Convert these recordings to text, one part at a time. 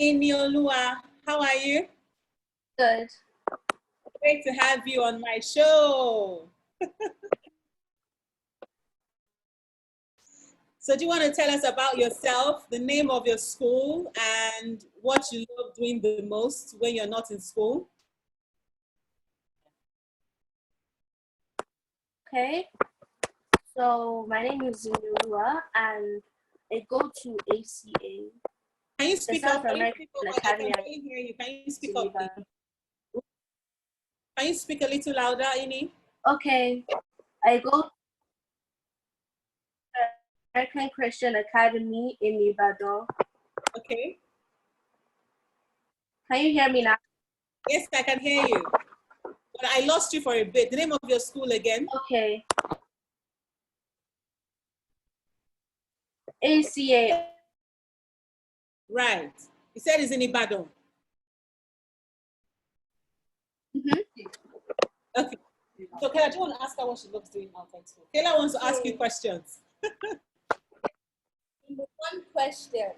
Iniolua. How are you? Good. Great to have you on my show. So do you want to tell us about yourself, the name of your school, and what you love doing the most when you're not in school? Okay. So my name is Zinurua and I go to ACA. Can you speak up? I can barely hear you. Can you speak up, please? Can you speak a little louder, Ini? Okay. I go to American Christian Academy in Ibadan. Okay. Can you hear me now? Yes, I can hear you. But I lost you for a bit. The name of your school again? Okay. ACA. Right. You said it's in Ibadan. Okay. So Kayla, do you want to ask her what she loves doing outside school? Kayla wants to ask you questions. One question.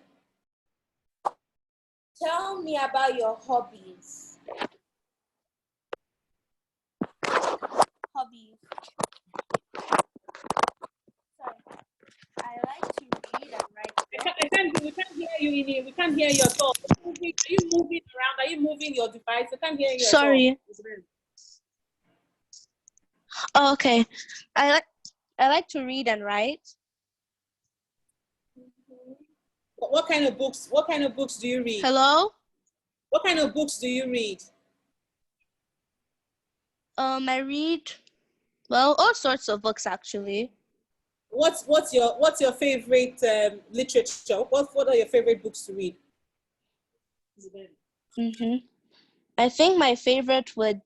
Tell me about your hobbies. Hobbies. Sorry. I like to read and write. We can't hear you, Ini. We can't hear your thoughts. Are you moving around? Are you moving your device? I can't hear you. Sorry. Oh, okay. I like to read and write. What kind of books? What kind of books do you read? Hello? What kind of books do you read? I read, well, all sorts of books actually. What's your favorite literature? What are your favorite books to read? I think my favorite would,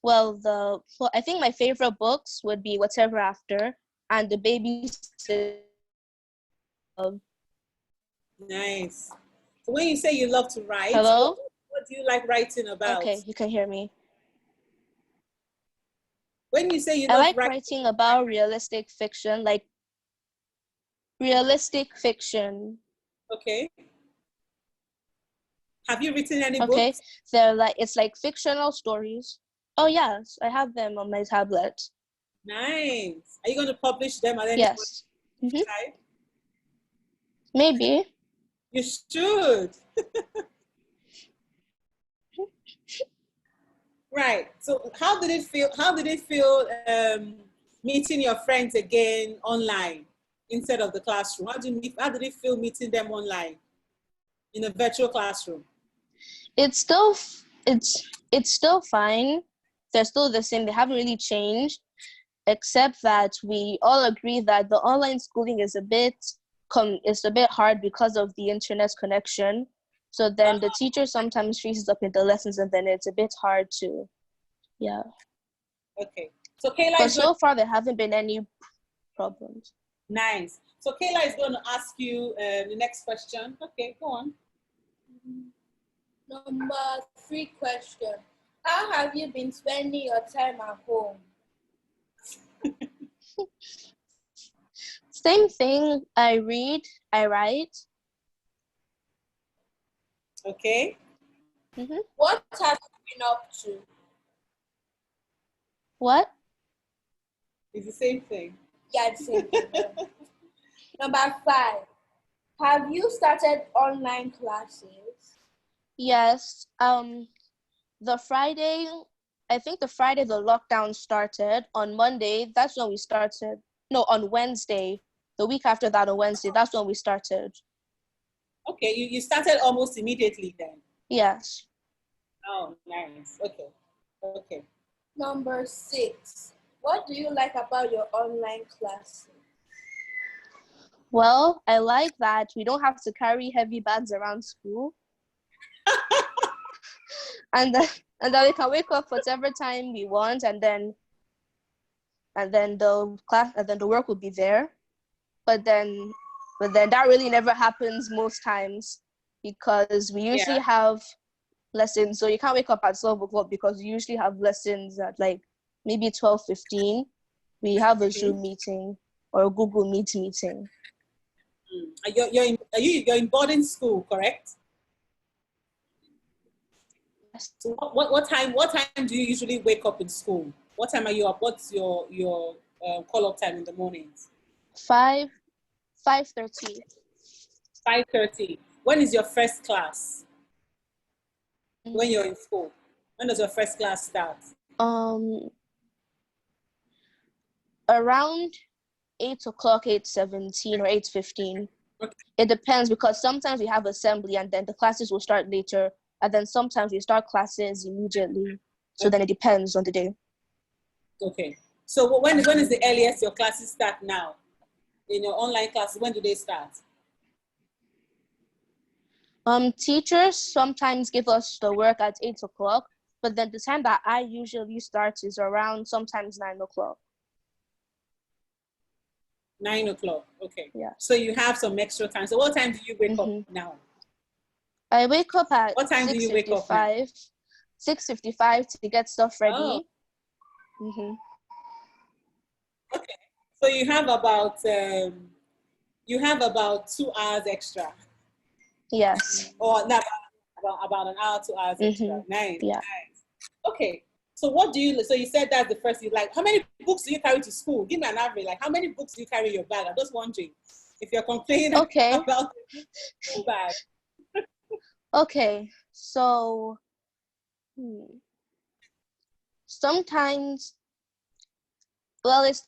I think my favorite books would be Whatever After and deBBie. Nice. So when you say you love to write, Hello? What do you like writing about? Okay, you can hear me. When you say you I love like writing about realistic fiction, like realistic fiction. Okay. Have you written any Okay, books? it's like fictional stories. Oh yes, I have them on my tablet. Nice. Are you going to publish them at any Yes. time? Maybe. You should. Right. So how did it feel? How did it feel meeting your friends again online instead of the classroom? How did it feel meeting them online in a virtual classroom? It's still fine. They're still the same. They haven't really changed, except that we all agree that the online schooling is a bit hard because of the internet connection. So then the teacher sometimes freezes up in the lessons, and then it's a bit hard to, yeah. Okay. So Kayla, but so far there haven't been any problems. Nice. So Kayla is going to ask you the next question. Okay, go on. Number 3 question. How have you been spending your time at home? Same thing. I read, I write. Okay. What have you been up to? What? It's the same thing. Yeah, it's the same thing. Number 5. Have you started online classes? Yes. The Friday, I think the Friday the lockdown started. On Monday, that's when we started. No, on Wednesday. The week after that, on Wednesday, that's when we started. Okay, you started almost immediately then? Yes. Oh, nice. Okay. Okay. Number 6. What do you like about your online classes? Well, I like that we don't have to carry heavy bags around school. and then we can wake up whatever time we want, and then the work will be there. But then that really never happens most times, because we usually have lessons. So you can't wake up at 12 o'clock because we usually have lessons at like maybe 12:15. We have a Zoom meeting or a Google Meet meeting. You're in boarding school, correct? So what time do you usually wake up in school? What time are you up? What's your call-up time in the mornings? 5:30. 5:30. When is your first class? When you're in school? When does your first class start? Around 8 o'clock, 8:17 or 8:15. Okay. It depends because sometimes we have assembly and then the classes will start later, and then sometimes we start classes immediately. So then it depends on the day. Okay. So when is the earliest your classes start now? In your online classes, when do they start? Teachers sometimes give us the work at 8 o'clock, but then the time that I usually start is around sometimes 9 o'clock. 9 o'clock. Okay. Yeah. So you have some extra time. So what time do you wake up now? I wake up at What time do you wake up now? 6:55 to get stuff ready. Oh. Okay. So you have about 2 hours extra. Yes. Or not about an hour, 2 hours extra. Nice. Yeah. Nice. Okay. So so you said that's the first you like. How many books do you carry to school? Give me an average. Like how many books do you carry in your bag? I'm just wondering if you're complaining about the school bag. Okay. So sometimes, well, it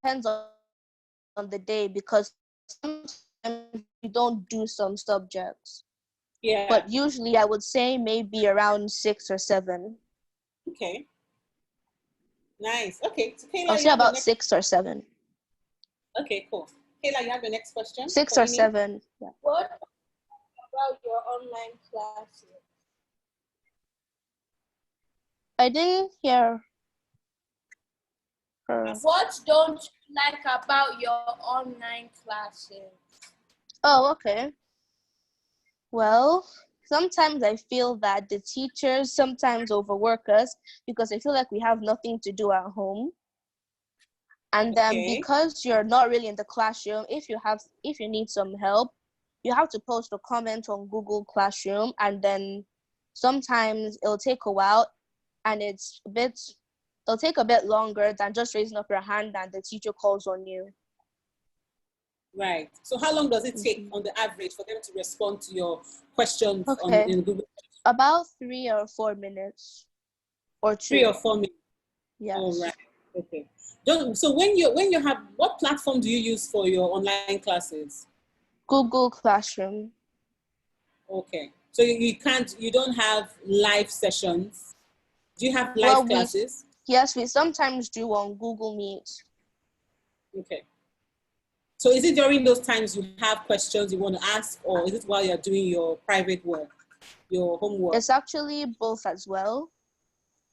depends on the day because sometimes we don't do some subjects. Yeah. But usually I would say maybe around 6 or 7. Okay. Nice. Okay. So Kayla, I'll say about 6 or 7. Okay, cool. Kayla, you have the next question? 6 or 7. Yeah. What about your online classes? I didn't hear her. What don't you like about your online classes? Oh, okay. Well, sometimes I feel that the teachers sometimes overwork us because I feel like we have nothing to do at home. And then because you're not really in the classroom, if you need some help, you have to post a comment on Google Classroom, and then sometimes it'll take a while and it'll take a bit longer than just raising up your hand and the teacher calls on you. Right. So how long does it take on the average for them to respond to your questions in Google? About 3 or 4 minutes or 2. 3 or 4 minutes. Yes. Oh, right. Okay. So when you have, what platform do you use for your online classes? Google Classroom. Okay. So you don't have live sessions. Do you have live classes? Yes, we sometimes do on Google Meet. Okay. So is it during those times you have questions you want to ask, or is it while you're doing your private work, your homework? It's actually both as well.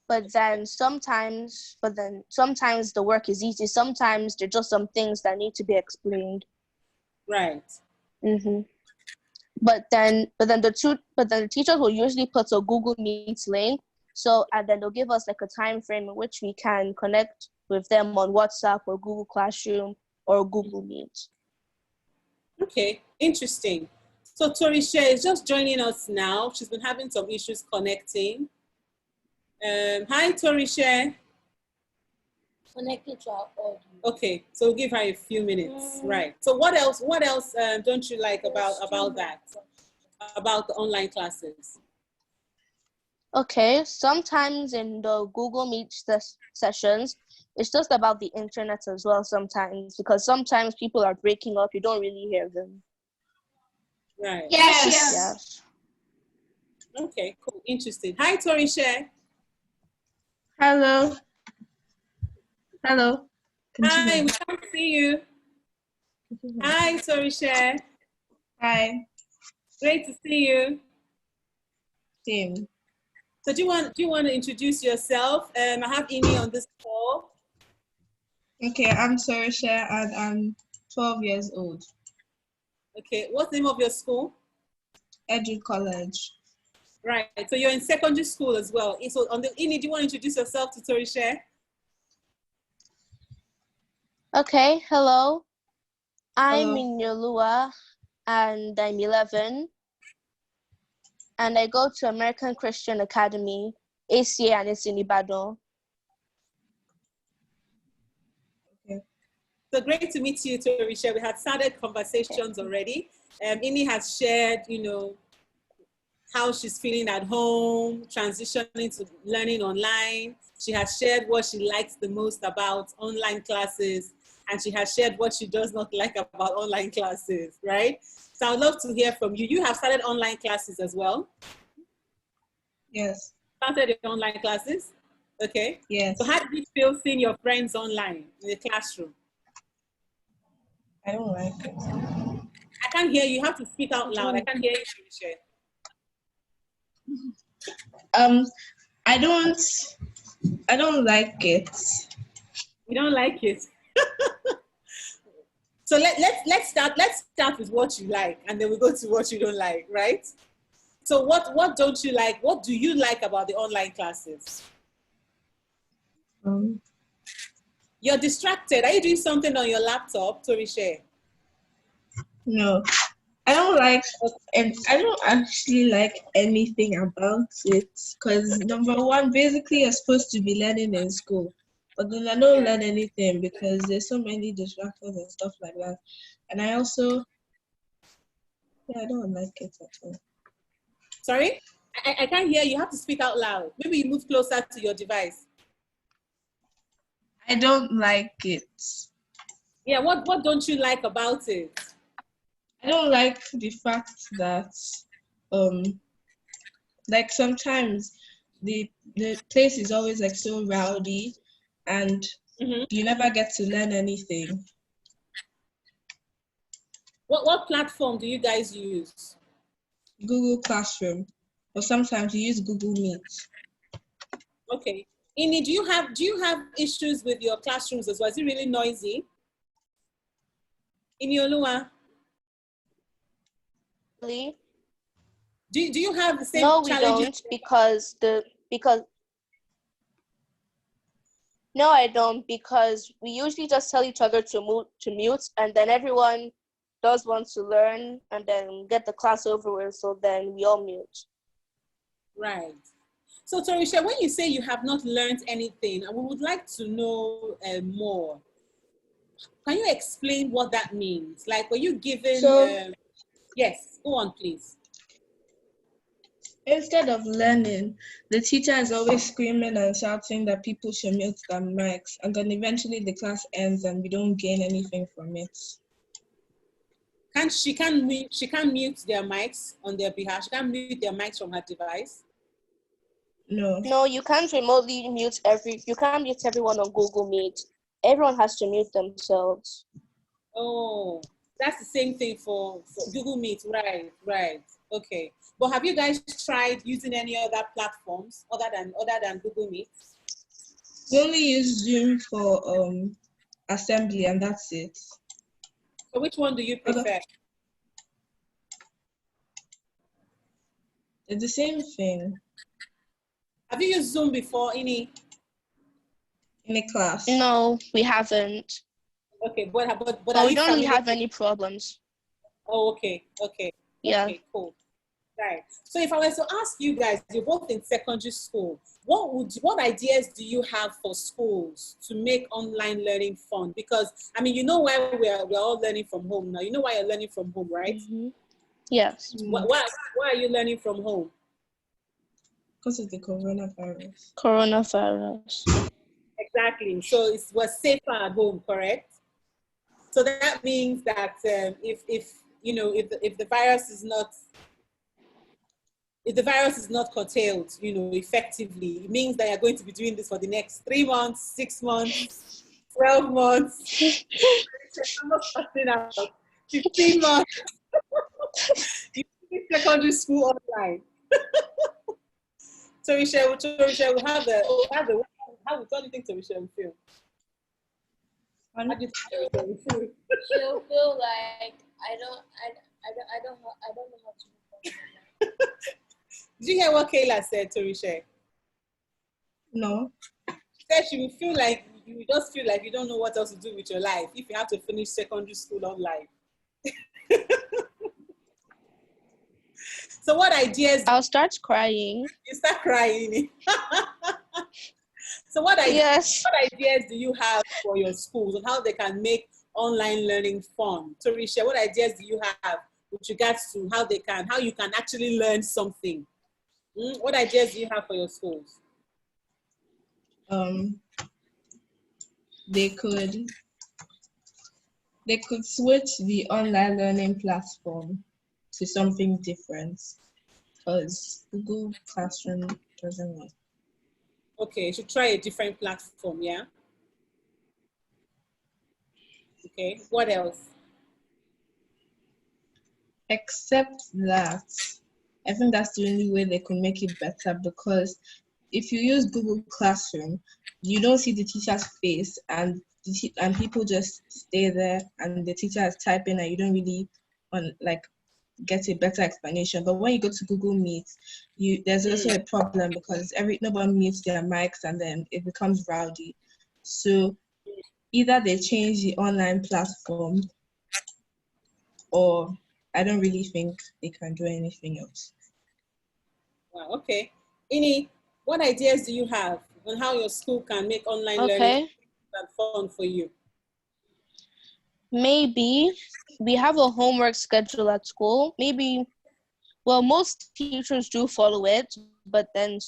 But then sometimes the work is easy. Sometimes there are just some things that need to be explained. Right. But then the teachers will usually put a Google Meet link. So, and then they'll give us like a time frame in which we can connect with them on WhatsApp or Google Classroom or Google Meet. Okay, interesting. So Torisha is just joining us now. She's been having some issues connecting. Hi, Torisha. Connected to our audio. Okay, so we'll give her a few minutes. Right. So what else don't you like about that? About the online classes? Okay, sometimes in the Google Meet sessions, it's just about the internet as well sometimes, because sometimes people are breaking up, you don't really hear them. Right. Yes. Okay, cool. Interesting. Hi, Torisha. Hello. Hello. Hi, we can't see you. Hi, Torisha. Hi. Great to see you. Same. So do you want to introduce yourself? I have Amy on this call. Okay, I'm Sorisha and I'm 12 years old. Okay, what's the name of your school? Edu College. Right, so you're in secondary school as well. So on the Amy, do you want to introduce yourself to Torisha? Okay, hello. I'm Hello. Inyolua and I'm 11. And I go to American Christian Academy, ACA, and it's in Ibadan. Okay. So great to meet you, Torisha. We had started conversations already. Ini has shared, how she's feeling at home, transitioning to learning online. She has shared what she likes the most about online classes, and she has shared what she does not like about online classes, right? So I'd love to hear from you. You have started online classes as well? Yes. Started your online classes? Okay. Yes. So how did you feel seeing your friends online in the classroom? I don't like it. I can't hear you. You have to speak out loud. I can't hear you, Torisha. I don't like it. You don't like it. So let's start with what you like, and then we go to what you don't like, right? So what don't you like? What do you like about the online classes? You're distracted. Are you doing something on your laptop, Torisha? No, I don't like, and I don't actually like anything about it. Because number one, basically, you're supposed to be learning in school, but then I don't learn anything because there's so many distractions and stuff like that. And I also, I don't like it at all. Sorry, I can't hear you. You have to speak out loud. Maybe you move closer to your device. I don't like it. Yeah, what don't you like about it? I don't like the fact that, like sometimes the place is always like so rowdy, and you never get to learn anything. What platform do you guys use? Google Classroom, or sometimes you use Google Meet. Okay. Ini, do you have issues with your classrooms as well? Is it really noisy? Ini Olua? Really? Do you have the same No, we challenges? don't, because no, I don't, because we usually just tell each other to mute, and then everyone does want to learn and then get the class over with, so then we all mute. Right. So Torisha, when you say you have not learned anything, and we would like to know more, can you explain what that means? Like, were you given, yes, go on, please. Instead of learning, the teacher is always screaming and shouting that people should mute their mics, and then eventually the class ends and we don't gain anything from it. She can't mute their mics on their behalf. She can't mute their mics from her device. No, you can't remotely mute you can't mute everyone on Google Meet. Everyone has to mute themselves. Oh, that's the same thing for Google Meet, right. Okay. But have you guys tried using any other platforms other than Google Meet? we only use Zoom for assembly, and that's it. So which one do you prefer? It's the same thing. Have you used Zoom before, Ini? In a class? No, we haven't. Okay, but we don't really have any problems. Oh, okay. Yeah. Okay, cool. Right. So if I was to ask you guys, you're both in secondary school, what ideas do you have for schools to make online learning fun? Because I mean, you know why we're all learning from home now. You know why you're learning from home, right? Mm-hmm. Yes. Why are you learning from home? Because of the coronavirus. Exactly. So we're safer at home, correct? So that means that if the virus is not curtailed, effectively, it means that you're going to be doing this for the next 3 months, 6 months, 12 months. I'm not starting out. 15 months. You see secondary school online. Torisha, what do you think Torisha will feel? How do you think Torisha will feel? She'll feel like I don't know how to do. Did you hear what Kayla said, Torisha? No. She said she will feel like you just feel like you don't know what else to do with your life if you have to finish secondary school online. So what ideas? I'll start crying. You start crying. So what Yes. ideas do you have for your schools on how they can make online learning fun? Torisha, what ideas do you have with regards to how you can actually learn something? What ideas do you have for your schools? They could switch the online learning platform to something different, because Google Classroom doesn't work. Okay, you should try a different platform, yeah? Okay, what else? Except that, I think that's the only way they could make it better, because if you use Google Classroom, you don't see the teacher's face, and people just stay there, and the teacher is typing, and you don't really get a better explanation. But when you go to Google Meet, there's also a problem, because nobody mutes their mics, and then it becomes rowdy. So either they change the online platform, or I don't really think they can do anything else. Wow, okay. Ini, what ideas do you have on how your school can make online learning fun for you? Maybe we have a homework schedule at school. Well, most teachers do follow it, but then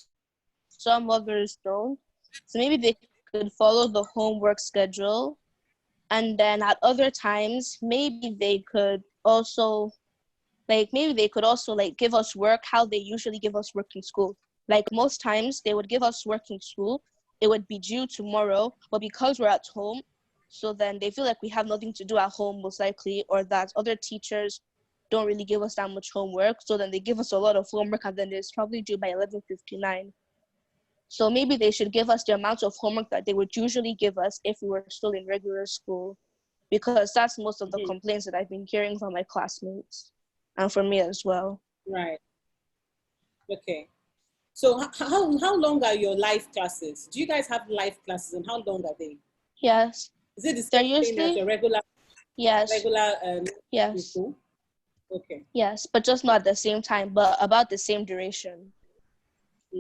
some others don't. So maybe they could follow the homework schedule. And then at other times, maybe they could also give us work how they usually give us work in school. Like most times they would give us work in school, it would be due tomorrow, but because we're at home, so then they feel like we have nothing to do at home most likely, or that other teachers don't really give us that much homework, so then they give us a lot of homework, and then it's probably due by 11:59. So maybe they should give us the amount of homework that they would usually give us if we were still in regular school, because that's most of the complaints that I've been hearing from my classmates and from me as well. Right. Okay. So how long are your live classes? Do you guys have live classes, and how long are they? Yes. Is it the same thing as your regular? Yes. Yes. School? Okay. Yes, but just not at the same time, but about the same duration.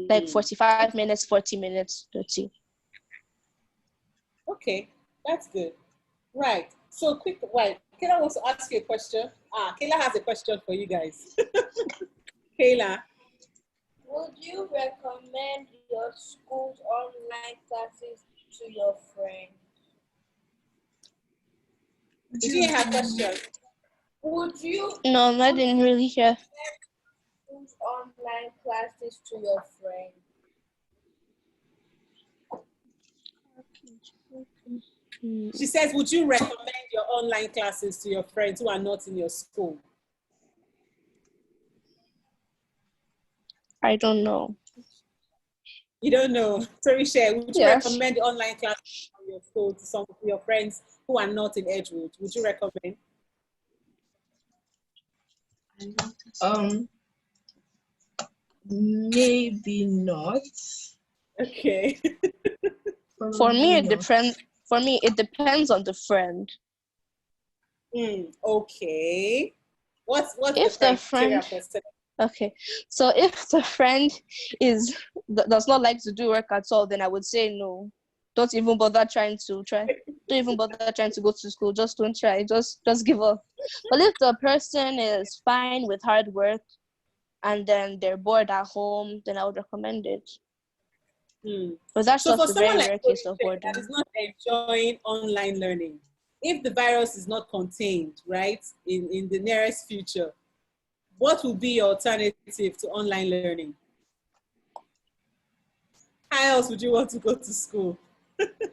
Like 45 minutes, 40 minutes, 30. Okay, that's good. Right. So Kayla wants to ask you a question. Kayla has a question for you guys. Kayla. Would you recommend your school's online classes to your friend? Did you hear her question? Would you? No, I didn't really hear. School's online classes to your friend? She says, would you recommend your online classes to your friends who are not in your school? I don't know. You don't know. Sorry, Shay, would you recommend the online classes from your school to some of your friends who are not in Edgewood? Would you recommend? Maybe not. Okay. For me, it depends. For me, it depends on the friend. Okay. What's if the friend? Okay, so if the friend does not like to do work at all, then I would say no. Don't even bother trying to go to school. Just don't try. Just give up. But if the person is fine with hard work, and then they're bored at home, then I would recommend it. But that's so just a very rare case of boredom. That is not enjoying online learning. If the virus is not contained, right, in the nearest future, what would be your alternative to online learning? How else would you want to go to school?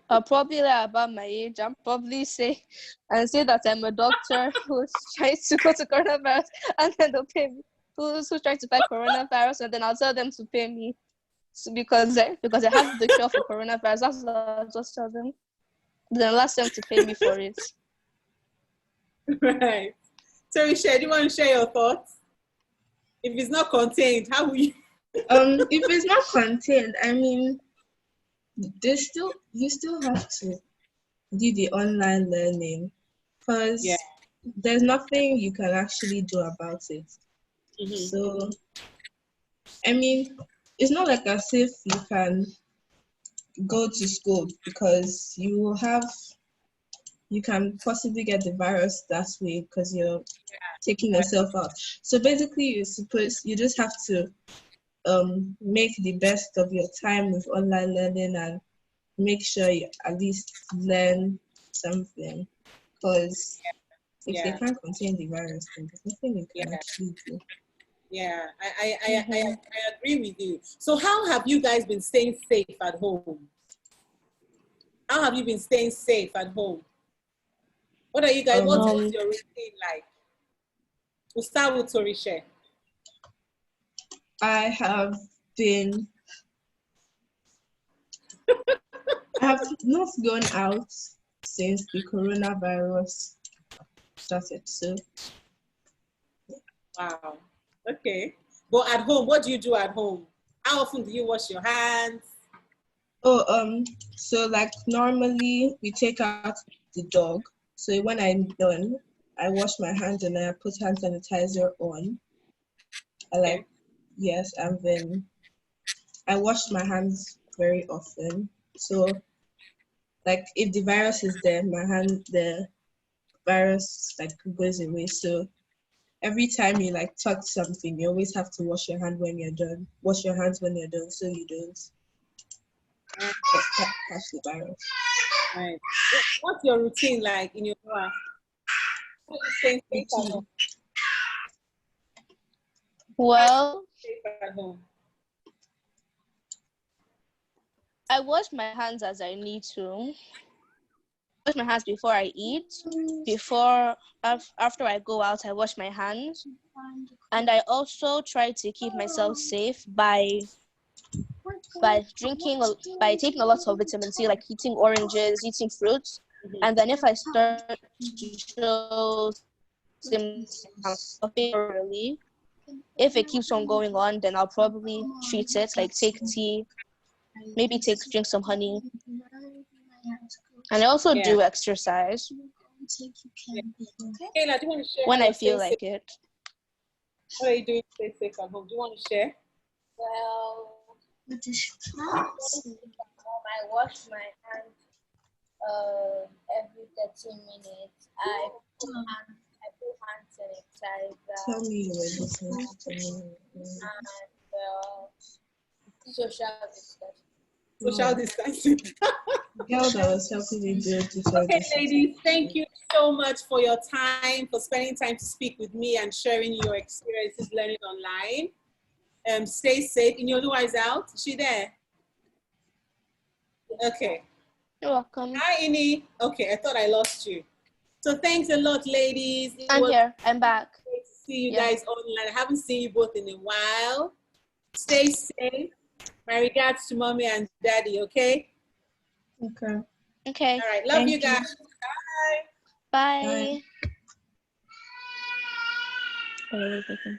I'll probably lie about my age. I'll probably say that I'm a doctor who's trying to go to coronavirus, and then they'll pay me. Who's trying to fight coronavirus, and then I'll tell them to pay me because I have the cure for coronavirus. That's what I'll just tell them. Then I'll ask them to pay me for it. Right. So, Risha, do you want to share your thoughts? If it's not contained, how will you? If it's not contained, I mean, you still have to do the online learning, because there's nothing you can actually do about it. So, I mean, it's not like as if you can go to school because you can possibly get the virus that way because you're taking yourself out. So basically, you just have to make the best of your time with online learning and make sure you at least learn something. Because if they can't contain the virus, then there's nothing you can actually do. Yeah, I agree with you. So how have you guys been staying safe at home? How have you been staying safe at home? What are you guys, what's your routine like? We'll start with Torisha. I have not gone out since the coronavirus started. So Wow. Okay. But at home, what do you do at home? How often do you wash your hands? So like normally we take out the dog. So when I'm done, I wash my hands and I put hand sanitizer on. Yes, and then I wash my hands very often. So like if the virus is there, the virus like goes away. So every time you like touch something, you always have to wash your hand when you're done. Wash your hands when you're done so you don't catch the virus. Right. What's your routine like in your house? How are you staying safe at home? Well, Safe at home? I wash my hands as I need to. Wash my hands before I eat. After I go out, I wash my hands. And I also try to keep myself safe by taking a lot of vitamin C, like eating oranges, eating fruits. And then if I start to show symptoms of it early, if it keeps on going on, then I'll probably treat it, like take tea, maybe drink some honey. And I also do exercise Kayla, do you want to share when I feel like it. What are you doing to stay safe at home? Do you want to share? Well, I wash my hands every 30 minutes. I put hand sanitizer. Tell me you were listening to me. And social distancing. Social distancing. Girl that was helping me do social Okay, distancing. ladies, thank you so much for your time, for spending time to speak with me and sharing your experiences learning online. Stay safe. Inyoluwa is out. Is she there? Okay. You're welcome. Hi, Ini. Okay, I thought I lost you. So thanks a lot, ladies. I'm here. I'm back. Great to see you guys online. I haven't seen you both in a while. Stay safe. My regards to mommy and daddy, okay? Okay. Okay. All right. Love you guys. Bye. Bye. Bye. Bye.